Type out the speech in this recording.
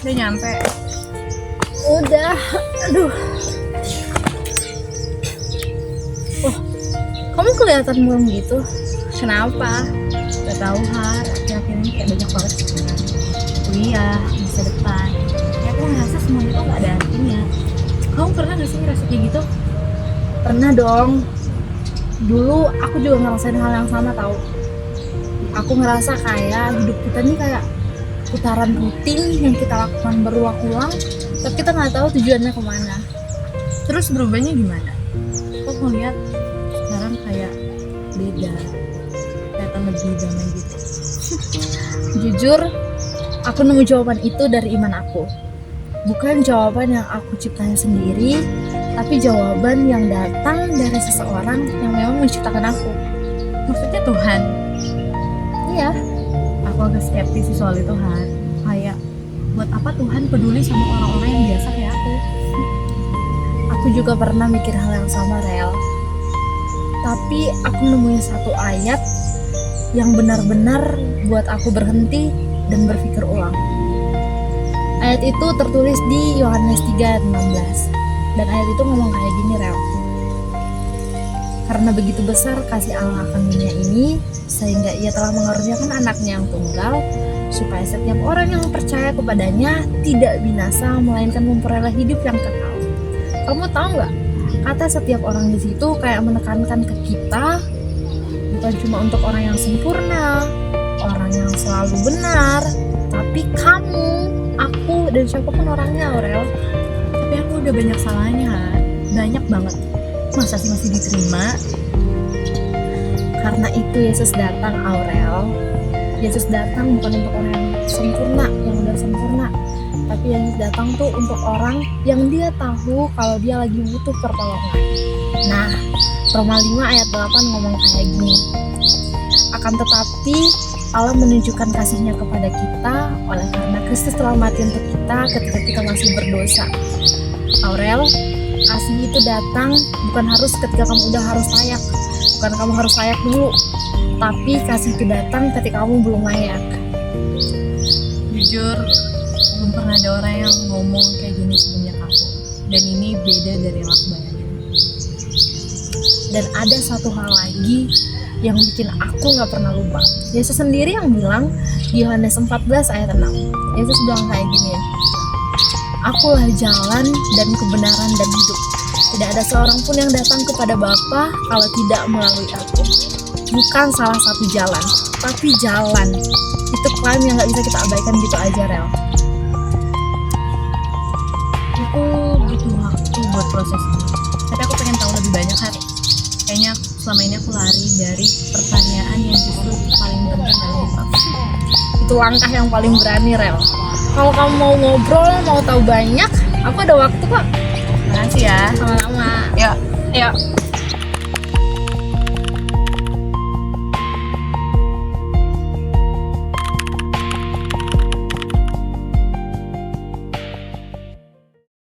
Udah nyampe. Udah, aduh. Wah, kamu kelihatan murung gitu. Kenapa? Gak tau Har, akhir-akhir ini kayak banyak banget kuliah, masa depan. Ya aku ngerasa semuanya tuh gak ada artinya. Kamu pernah gak sih ngerasa kayak gitu? Pernah dong. Dulu aku juga ngerasain hal yang sama tau. Aku ngerasa kayak hidup kita nih kayak putaran rutin yang kita lakukan berulang-ulang, tapi kita nggak tahu tujuannya kemana. Terus berubahnya gimana? Kok ngeliat sekarang kayak beda, kelihatan lebih damai gitu. Jujur, aku nemu jawaban itu dari iman aku. Bukan jawaban yang aku ciptain sendiri, tapi jawaban yang datang dari seseorang yang memang menciptakan aku. Maksudnya Tuhan? Iya, Aku agak skeptis sih soal itu Har. Kayak buat apa Tuhan peduli sama orang-orang yang biasa kayak aku? aku juga pernah mikir hal yang sama, Rel. Tapi aku nemuin satu ayat yang benar-benar buat aku berhenti dan berpikir ulang. Ayat itu tertulis di Yohanes 3:16. Dan ayat itu ngomong kayak gini, Rel. Karena begitu besar kasih Allah akan dunia ini, sehingga ia telah mengaruniakan anaknya yang tunggal, supaya setiap orang yang percaya kepadanya tidak binasa, melainkan memperoleh hidup yang kekal. Kamu tahu nggak? Kata setiap orang di situ kayak menekankan ke kita, bukan cuma untuk orang yang sempurna, orang yang selalu benar, tapi kamu, aku, dan siapapun orangnya, Aurel. Tapi aku udah banyak salahnya Har. Banyak banget. Masa sih masih diterima? Karena itu Yesus datang, Aurel. Yesus datang bukan untuk orang yang sempurna, yang udah sempurna, tapi Yesus datang tuh untuk orang yang dia tahu kalau dia lagi butuh pertolongan. Nah, Roma 5 ayat 8 ngomong kayak gini. Akan tetapi Allah menunjukkan kasih-Nya kepada kita oleh karena Kristus telah mati untuk kita ketika kita masih berdosa. Aurel, kasih itu datang bukan harus ketika kamu udah harus layak, bukan kamu harus layak dulu, tapi kasih itu datang ketika kamu belum layak. Jujur, belum pernah ada orang yang ngomong kayak gini sebelumnya ke aku. Dan ini beda dari yang aku bayangin. Dan ada satu hal lagi yang bikin aku gak pernah lupa. Yesus sendiri yang bilang di Yohanes 14 ayat 6. Yesus bilang kayak gini ya, Akulah jalan dan kebenaran dan hidup. Tidak ada seorang pun yang datang kepada Bapa kalau tidak melalui aku. Bukan salah satu jalan, tapi jalan. Itu klaim yang gak bisa kita abaikan gitu aja, Rel. Aku butuh waktu buat proses ini. Tapi aku pengen tahu lebih banyak Har. Kayaknya selama ini aku lari dari pertanyaan yang justru paling penting dalam hidup aku. Itu langkah yang paling berani, Rel. Kalau kamu mau ngobrol, mau tahu banyak, aku ada waktu kok. Makasih ya. Sama-sama. Yuk, yuk.